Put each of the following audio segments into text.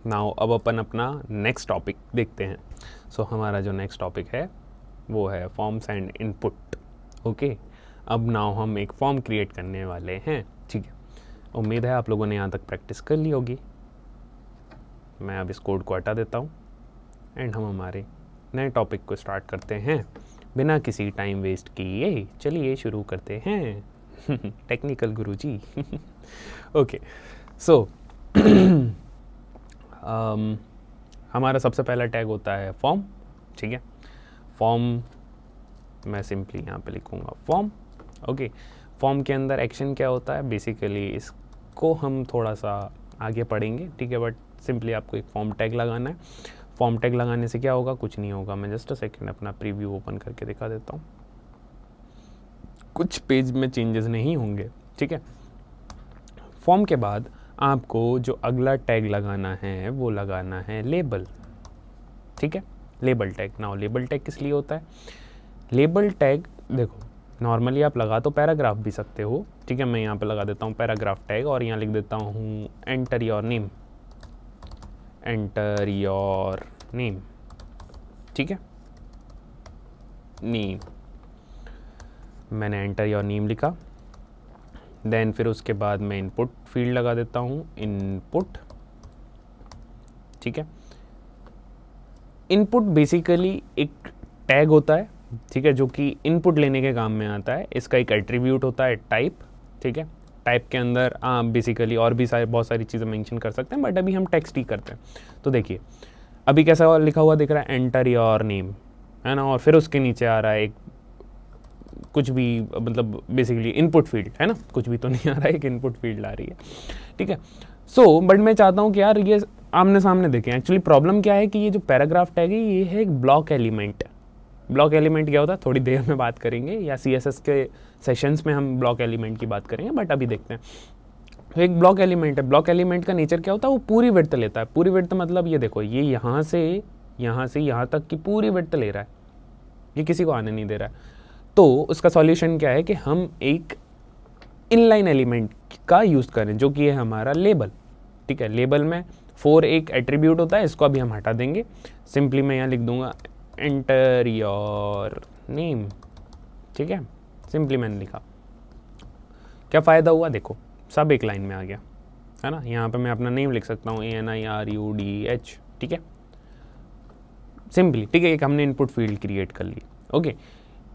Now अब अपन अपना next topic देखते हैं। सो हमारा जो नेक्स्ट टॉपिक है वो है फॉर्म्स एंड इनपुट। ओके, अब नाउ हम एक फॉर्म क्रिएट करने वाले हैं। ठीक है, उम्मीद है आप लोगों ने यहाँ तक प्रैक्टिस कर ली होगी। मैं अब इस कोड को हटा देता हूँ एंड हम हमारे नए टॉपिक को स्टार्ट करते हैं बिना किसी टाइम वेस्ट किए। चलिए शुरू करते हैं। टेक्निकल गुरुजी। ओके, सो हमारा सबसे पहला टैग होता है फॉर्म। ठीक है, फॉर्म मैं सिंपली यहाँ पे लिखूँगा फॉर्म। ओके, फॉर्म के अंदर एक्शन क्या होता है, बेसिकली इसको हम थोड़ा सा आगे पढ़ेंगे। ठीक है, बट सिंपली आपको एक फॉर्म टैग लगाना है। फॉर्म टैग लगाने से क्या होगा, कुछ नहीं होगा। मैं जस्ट अ सेकेंड अपना प्रीव्यू ओपन करके दिखा देता हूँ। कुछ पेज में चेंजेस नहीं होंगे। ठीक है, फॉर्म के बाद आपको जो अगला टैग लगाना है वो लगाना है लेबल। ठीक है, label tag. Now label tag किस लिए होता है? लेबल टैग देखो, नॉर्मली आप लगा तो पैराग्राफ भी सकते हो। ठीक है, मैं यहाँ पे लगा देता हूँ पैराग्राफ टैग और यहाँ लिख देता हूँ enter your name. Enter your name. ठीक है, नेम, मैंने एंटर योर नेम लिखा। देन फिर उसके बाद मैं इनपुट फील्ड लगा देता हूँ, इनपुट। ठीक है, इनपुट बेसिकली एक टैग होता है। ठीक है, जो कि इनपुट लेने के काम में आता है। इसका एक एट्रीब्यूट होता है टाइप। ठीक है, टाइप के अंदर आप बेसिकली और भी बहुत सारी चीज़ें मेंशन कर सकते हैं, बट अभी हम टेक्स्ट ही करते हैं। तो देखिए अभी कैसा लिखा हुआ दिख रहा है, एंटर योर नेम, है ना, और फिर उसके नीचे आ रहा है एक कुछ भी, मतलब बेसिकली इनपुट फील्ड, है ना, कुछ भी तो नहीं आ रहा है, एक इनपुट फील्ड आ रही है। ठीक है, सो बट मैं चाहता हूँ कि यार ये आमने सामने देखें। एक्चुअली प्रॉब्लम क्या है कि ये जो पैराग्राफ टैग है ये है एक ब्लॉक एलिमेंट। ब्लॉक एलिमेंट क्या होता है थोड़ी देर में बात करेंगे, या CSS के सेशंस में हम ब्लॉक एलिमेंट की बात करेंगे, बट अभी देखते हैं। तो एक ब्लॉक एलिमेंट है। ब्लॉक एलिमेंट का नेचर क्या होता है, वो पूरी विड्थ लेता है। पूरी विड्थ मतलब ये देखो, ये यहाँ से यहाँ तक की पूरी विड्थ ले रहा है, ये किसी को आने नहीं दे रहा है। तो उसका सॉल्यूशन क्या है कि हम एक इनलाइन एलिमेंट का यूज़ करें, जो कि है हमारा लेबल। ठीक है, लेबल में फॉर एक एट्रीब्यूट होता है, इसको अभी हम हटा देंगे। सिंपली मैं यहाँ लिख दूंगा एंटर योर नेम। ठीक है, सिंपली मैंने लिखा। क्या फ़ायदा हुआ, देखो सब एक लाइन में आ गया, है ना। यहाँ पे मैं अपना नेम लिख सकता हूँ, ANIRUDH। ठीक है, सिंपली। ठीक है, एक हमने इनपुट फील्ड क्रिएट कर ली। ओके,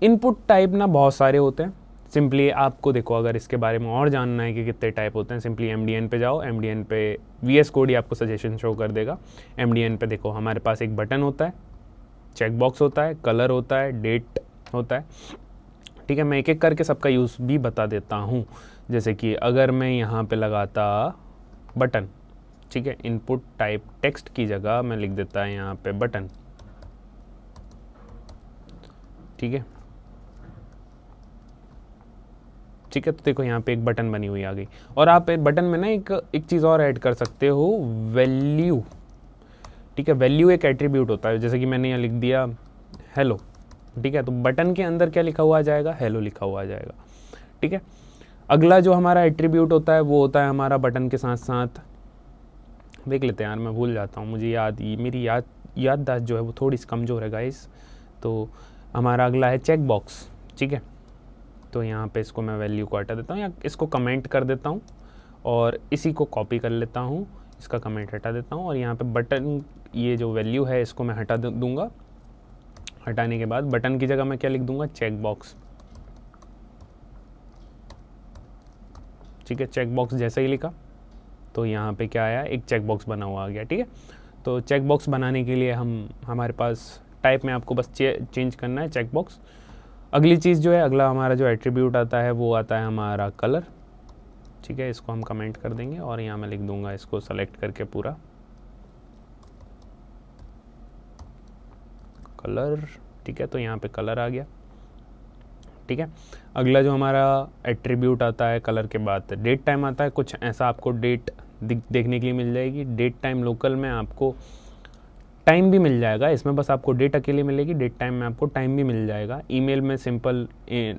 इनपुट टाइप ना बहुत सारे होते हैं। सिंपली आपको देखो, अगर इसके बारे में और जानना है कि कितने टाइप होते हैं, सिंपली MDN पे जाओ। MDN पे VS कोड ही आपको सजेशन शो कर देगा। MDN पे देखो, हमारे पास एक बटन होता है, चेक बॉक्स होता है, कलर होता है, डेट होता है। ठीक है, मैं एक एक करके सबका यूज़ भी बता देता हूँ। जैसे कि अगर मैं यहाँ पे लगाता बटन, ठीक है, इनपुट टाइप टेक्स्ट की जगह मैं लिख देता है यहाँ पे बटन। ठीक है, ठीक है, तो देखो यहाँ पे एक बटन बनी हुई आ गई। और आप बटन में ना एक चीज़ और ऐड कर सकते हो, वैल्यू। ठीक है, वैल्यू एक एट्रीब्यूट होता है। जैसे कि मैंने यहाँ लिख दिया हेलो। ठीक है, तो बटन के अंदर क्या लिखा हुआ आ जाएगा, हेलो लिखा हुआ आ जाएगा। ठीक है, अगला जो हमारा एट्रीब्यूट होता है वो होता है हमारा बटन के साथ साथ, देख लेते हैं यार, मैं भूल जाता हूँ, मुझे मेरी याददाश्त जो है वो थोड़ी सी कमज़ोर है गाइस। तो हमारा अगला है चेक बॉक्स। ठीक है, तो यहाँ पे इसको मैं वैल्यू को हटा देता हूँ, या इसको कमेंट कर देता हूँ और इसी को कॉपी कर लेता हूँ, इसका कमेंट हटा देता हूँ, और यहाँ पे बटन, ये जो वैल्यू है इसको मैं हटा दूँगा। हटाने के बाद बटन की जगह मैं क्या लिख दूँगा, चेक बॉक्स। ठीक है, चेक बॉक्स जैसे ही लिखा तो यहाँ पे क्या आया, एक चेक बॉक्स बना हुआ आ गया। ठीक है, तो चेक बॉक्स बनाने के लिए हमारे पास टाइप में आपको बस चेंज करना है चेक बॉक्स। अगली चीज़ जो है, अगला हमारा जो एट्रीब्यूट आता है वो आता है हमारा कलर। ठीक है, इसको हम कमेंट कर देंगे और यहाँ मैं लिख दूंगा इसको सेलेक्ट करके पूरा कलर। ठीक है, तो यहाँ पे कलर आ गया। ठीक है, अगला जो हमारा एट्रीब्यूट आता है कलर के बाद डेट टाइम आता है। कुछ ऐसा आपको डेट देखने के लिए मिल जाएगी। डेट टाइम लोकल में आपको टाइम भी मिल जाएगा, इसमें बस आपको डेट अकेले मिलेगी, डेट टाइम में आपको टाइम भी मिल जाएगा। ईमेल में सिंपल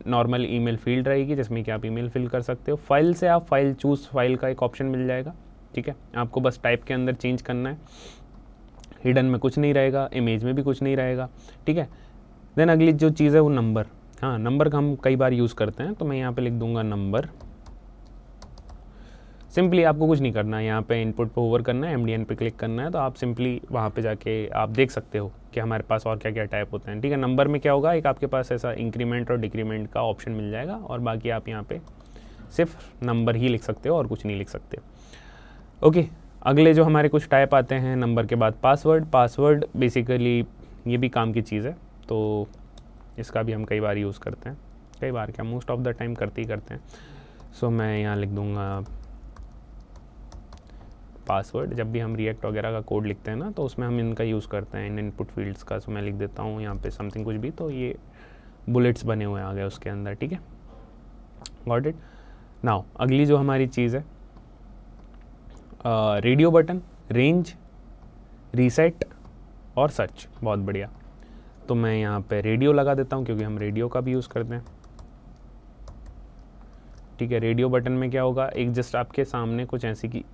नॉर्मल ईमेल फील्ड रहेगी जिसमें कि आप ईमेल फिल कर सकते हो। फाइल से आप फाइल चूज़ फाइल का एक ऑप्शन मिल जाएगा। ठीक है, आपको बस टाइप के अंदर चेंज करना है, हिडन में कुछ नहीं रहेगा, इमेज में भी कुछ नहीं रहेगा, ठीक है। देन अगली जो चीज़ है वो नंबर, हाँ नंबर का हम कई बार यूज़ करते हैं, तो मैं यहाँ पे लिख दूंगा नंबर। सिंपली आपको कुछ नहीं करना है, यहाँ पे इनपुट पे ओवर करना है, एमडीएन पे क्लिक करना है, तो आप सिंपली वहाँ पे जाके आप देख सकते हो कि हमारे पास और क्या क्या टाइप होते हैं, ठीक है। नंबर में क्या होगा, एक आपके पास ऐसा इंक्रीमेंट और डिक्रीमेंट का ऑप्शन मिल जाएगा, और बाकी आप यहाँ पे सिर्फ नंबर ही लिख सकते हो और कुछ नहीं लिख सकते। ओके, अगले जो हमारे कुछ टाइप आते हैं नंबर के बाद पासवर्ड बेसिकली ये भी काम की चीज़ है, तो इसका भी हम कई बार यूज़ करते हैं, कई बार क्या मोस्ट ऑफ द टाइम करते ही करते हैं। सो मैं यहाँ लिख दूँगा पासवर्ड। जब भी हम रिएक्ट वगैरह का कोड लिखते हैं ना, तो उसमें हम इनका यूज़ करते हैं, इन इनपुट फील्ड्स का। सो मैं लिख देता हूँ यहाँ पे समथिंग कुछ भी, तो ये बुलेट्स बने हुए आ गए उसके अंदर, ठीक है, गॉट इट। नाउ अगली जो हमारी चीज़ है रेडियो बटन, रेंज, रीसेट और सर्च, बहुत बढ़िया। तो मैं यहाँ पे रेडियो लगा देता हूँ क्योंकि हम रेडियो का भी यूज़ करते हैं, ठीक है। रेडियो बटन में क्या होगा, एक जस्ट आपके सामने कुछ ऐसी की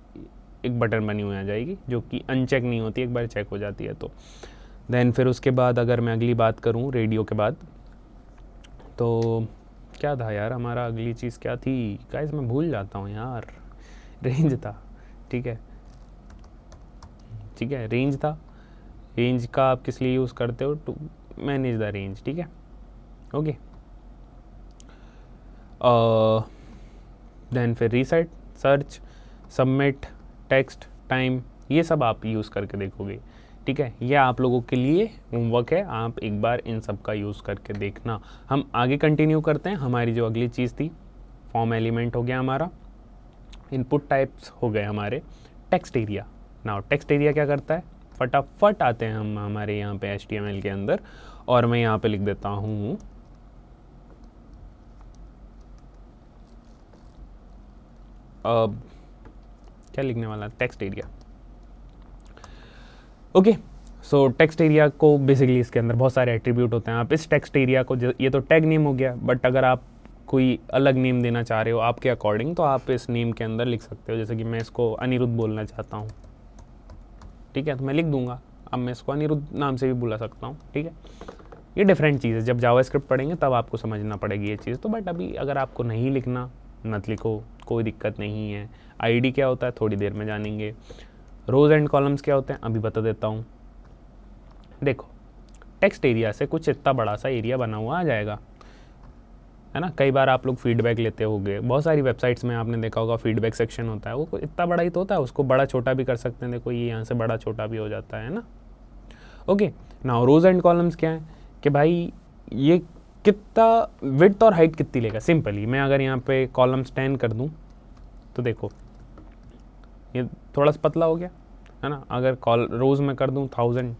एक बटन बनी हुई आ जाएगी जो कि अनचेक नहीं होती, एक बार चेक हो जाती है तो। देन फिर उसके बाद अगर मैं अगली बात करूँ रेडियो के बाद, तो क्या था यार हमारा अगली चीज़ क्या थी गाइस, मैं भूल जाता हूँ यार, रेंज था, ठीक है, ठीक है, रेंज था। रेंज का आप किस लिए यूज़ करते हो, टू मैनेज द रेंज, ठीक है, ओके। देन फिर reset, search, submit, text, time, ये सब आप यूज़ करके देखोगे, ठीक है। ये आप लोगों के लिए होमवर्क है, आप एक बार इन सब का यूज़ करके देखना। हम आगे कंटिन्यू करते हैं। हमारी जो अगली चीज़ थी, फॉर्म एलिमेंट हो गया हमारा, इनपुट टाइप्स हो गए हमारे, text area. Now text area क्या करता है, फटाफट आते हैं हम हमारे यहाँ पे HTML के अंदर, और मैं यहाँ पे लिख देता हूँ क्या लिखने वाला, टेक्स्ट एरिया, ओके। सो टेक्स्ट एरिया को बेसिकली इसके अंदर बहुत सारे एट्रीब्यूट होते हैं। आप इस टेक्स्ट एरिया को, ये तो टैग नेम हो गया, बट अगर आप कोई अलग नेम देना चाह रहे हो आपके अकॉर्डिंग, तो आप इस नेम के अंदर लिख सकते हो। जैसे कि मैं इसको अनिरुद्ध बोलना चाहता हूँ, ठीक है, तो मैं लिख दूंगा। अब मैं इसको अनिरुद्ध नाम से भी बुला सकता हूँ, ठीक है। ये डिफरेंट चीज़ है, जब जावास्क्रिप्ट पढ़ेंगे तब आपको समझना पड़ेगी ये चीज़, तो बट अभी अगर आपको नहीं लिखना, मत लिखो, कोई दिक्कत नहीं है। आईडी क्या होता है थोड़ी देर में जानेंगे। रोज एंड कॉलम्स क्या होते हैं अभी बता देता हूँ। देखो, टेक्स्ट एरिया से कुछ इतना बड़ा सा एरिया बना हुआ आ जाएगा, है ना। कई बार आप लोग फीडबैक लेते होगे, बहुत सारी वेबसाइट्स में आपने देखा होगा फीडबैक सेक्शन होता है, वो इतना बड़ा ही तो होता है, उसको बड़ा छोटा भी कर सकते हैं। देखो ये यहाँ से बड़ा छोटा भी हो जाता है ना, okay. Now rows and columns क्या है कि भाई ये कितना विड्थ और हाइट कितनी लेगा। सिंपली मैं अगर यहाँ पे कॉलम्स 10 कर दूँ तो देखो ये थोड़ा सा पतला हो गया, है ना। अगर रोज में कर दूँ 1000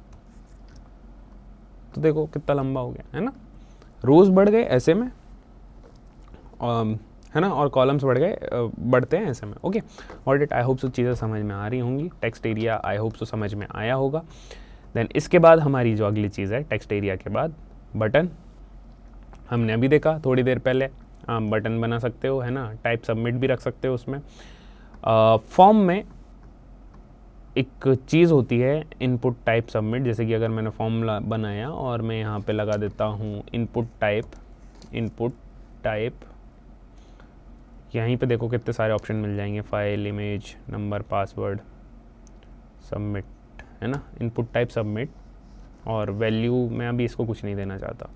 तो देखो कितना लंबा हो गया, है ना। रोज बढ़ गए ऐसे में, है ना, और कॉलम्स बढ़ गए, बढ़ते हैं ऐसे में, okay. Alright, I hope so चीज़ें समझ में आ रही होंगी। Text area I hope so समझ में आया होगा। देन इसके बाद हमारी जो अगली चीज़ है, टेक्स्ट एरिया के बाद बटन, हमने अभी देखा थोड़ी देर पहले, आप बटन बना सकते हो, है ना। टाइप सबमिट भी रख सकते हो उसमें। फॉर्म में एक चीज़ होती है इनपुट टाइप सबमिट। जैसे कि अगर मैंने फॉर्म बनाया और मैं यहाँ पे लगा देता हूँ इनपुट टाइप, यहीं पे देखो कितने सारे ऑप्शन मिल जाएंगे, file, image, number, password, submit, है ना। इनपुट टाइप सबमिट, और वैल्यू मैं अभी इसको कुछ नहीं देना चाहता,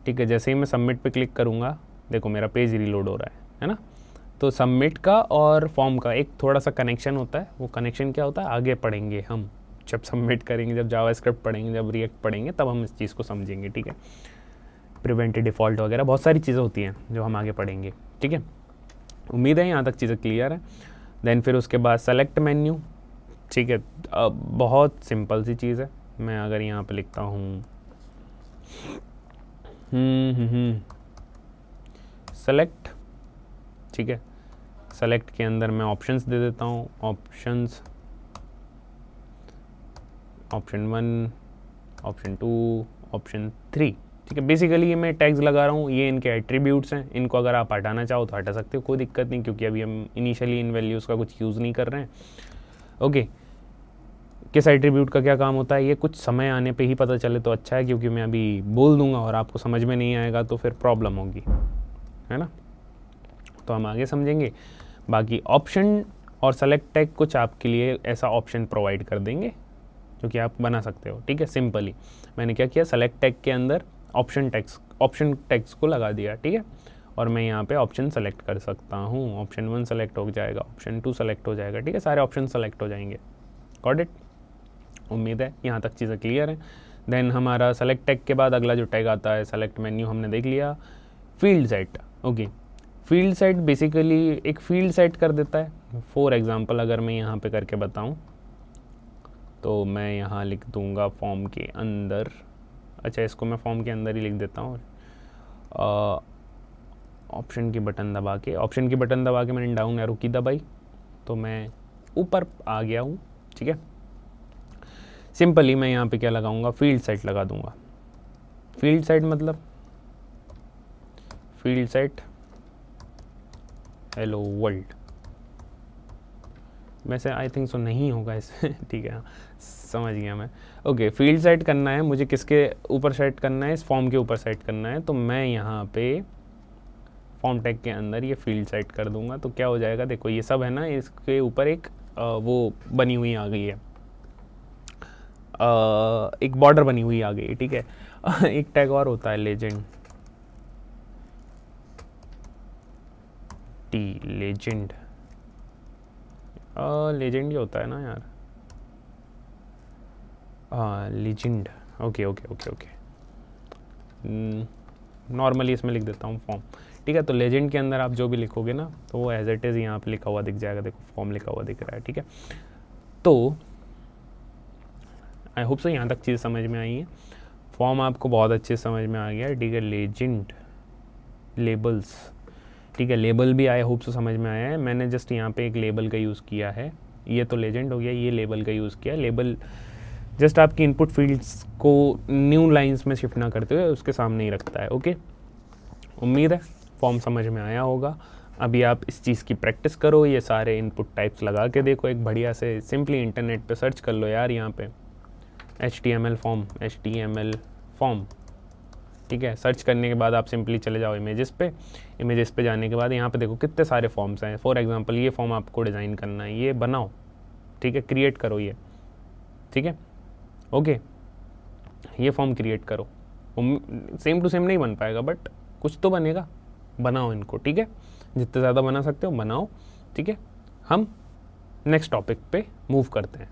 ठीक है। जैसे ही मैं सबमिट पे क्लिक करूँगा, देखो मेरा पेज रीलोड हो रहा है ना। तो सबमिट का और फॉर्म का एक थोड़ा सा कनेक्शन होता है। वो कनेक्शन क्या होता है आगे पढ़ेंगे हम, जब सबमिट करेंगे, जब जावास्क्रिप्ट पढ़ेंगे, जब रिएक्ट पढ़ेंगे, तब हम इस चीज़ को समझेंगे, ठीक है। प्रिवेंटेड डिफ़ॉल्ट वगैरह बहुत सारी चीज़ें होती हैं जो हम आगे पढ़ेंगे, ठीक है। उम्मीद है यहाँ तक चीज़ें क्लियर है। देन फिर उसके बाद सेलेक्ट मेन्यू, ठीक है। बहुत सिंपल सी चीज़ है। मैं अगर यहाँ पे लिखता हूँ सेलेक्ट, ठीक है। सेलेक्ट के अंदर मैं ऑप्शंस दे देता हूँ, ऑप्शंस, ऑप्शन 1, ऑप्शन 2, ऑप्शन 3, ठीक है। बेसिकली ये मैं टैग्स लगा रहा हूँ, ये इनके एट्रीब्यूट्स हैं, इनको अगर आप हटाना चाहो तो हटा सकते हो, कोई दिक्कत नहीं, क्योंकि अभी हम इनिशियली इन वैल्यूज़ का कुछ यूज़ नहीं कर रहे हैं। ओके, किस एट्रीब्यूट का क्या काम होता है ये कुछ समय आने पे ही पता चले तो अच्छा है, क्योंकि मैं अभी बोल दूंगा और आपको समझ में नहीं आएगा तो फिर प्रॉब्लम होगी, है ना। तो हम आगे समझेंगे। बाकी ऑप्शन और सेलेक्ट टैग कुछ आपके लिए ऐसा ऑप्शन प्रोवाइड कर देंगे जो कि आप बना सकते हो, ठीक है। सिंपली मैंने क्या किया, सेलेक्ट टैग के अंदर ऑप्शन टैग्स को लगा दिया, ठीक है। और मैं यहाँ पे ऑप्शन सेलेक्ट कर सकता हूँ, ऑप्शन 1 सेलेक्ट हो जाएगा, ऑप्शन 2 सेलेक्ट हो जाएगा, ठीक है। सारे ऑप्शन सेलेक्ट हो जाएंगे। Got it? उम्मीद है यहाँ तक चीज़ें क्लियर हैं। देन हमारा सेलेक्ट टैग के बाद अगला जो टैग आता है, सेलेक्ट मेन्यू हमने देख लिया। Field set, okay. Field set basically एक फील्ड सेट कर देता है। फॉर एग्जांपल अगर मैं यहाँ पे करके बताऊँ तो मैं यहाँ लिख दूँगा फॉर्म के अंदर, अच्छा इसको मैं फॉर्म के अंदर ही लिख देता हूँ। ऑप्शन की बटन दबा के मैंने डाउन एरो की दबाई तो मैं ऊपर आ गया हूँ, ठीक है। सिंपली मैं यहाँ पे क्या लगाऊंगा, फील्ड सेट लगा दूंगा। फील्ड सेट मतलब फील्ड सेट हेलो वर्ल्ड, वैसे आई थिंक सो नहीं होगा इसमें ठीक है, समझ गया मैं। ओके, फील्ड सेट करना है मुझे, किसके ऊपर सेट करना है, इस फॉर्म के ऊपर सेट करना है। तो मैं यहाँ पे फॉर्म टैग के अंदर ये फील्ड सेट कर दूंगा तो क्या हो जाएगा, देखो ये सब है ना, इसके ऊपर एक वो बनी हुई आ गई है, एक बॉर्डर बनी हुई आ गई, ठीक है। एक टैग और होता है लेजेंड, लेजेंड लेजेंड ही होता है ना यार, हाँ legend, okay okay okay okay. Normally इसमें लिख देता हूँ फॉर्म, ठीक है। तो लेजेंड के अंदर आप जो भी लिखोगे ना तो वो एज इट इज़ यहाँ पे लिखा हुआ दिख जाएगा, देखो फॉर्म लिखा हुआ दिख रहा है, ठीक है। तो आई होप सो यहाँ तक चीज़ समझ में आई है, फॉर्म आपको बहुत अच्छे समझ में आ गया, ठीक है। लेजेंड, लेबल्स, ठीक है, लेबल भी आई होप सो समझ में आया है। मैंने जस्ट यहाँ पे एक लेबल का यूज़ किया है, ये तो लेजेंड हो गया, ये लेबल का यूज़ किया। लेबल जस्ट आपकी इनपुट फील्ड्स को न्यू लाइंस में शिफ्ट ना करते हुए उसके सामने ही रखता है, ओके। उम्मीद है फॉर्म समझ में आया होगा। अभी आप इस चीज़ की प्रैक्टिस करो, ये सारे इनपुट टाइप्स लगा के देखो एक बढ़िया से, सिंपली इंटरनेट पे सर्च कर लो यार, यहाँ पे HTML फॉर्म, ठीक है। सर्च करने के बाद आप सिंपली चले जाओ इमेजेस पे जाने के बाद यहाँ पे देखो कितने सारे फॉर्म्स हैं। फॉर एग्जांपल ये फॉर्म आपको डिज़ाइन करना है, ये बनाओ, ठीक है, क्रिएट करो ये, ठीक है, ओके। ये फॉर्म क्रिएट करो, सेम टू सेम नहीं बन पाएगा बट कुछ तो बनेगा, बनाओ इनको, ठीक है। जितने ज़्यादा बना सकते हो बनाओ, ठीक है। हम नेक्स्ट टॉपिक पे मूव करते हैं।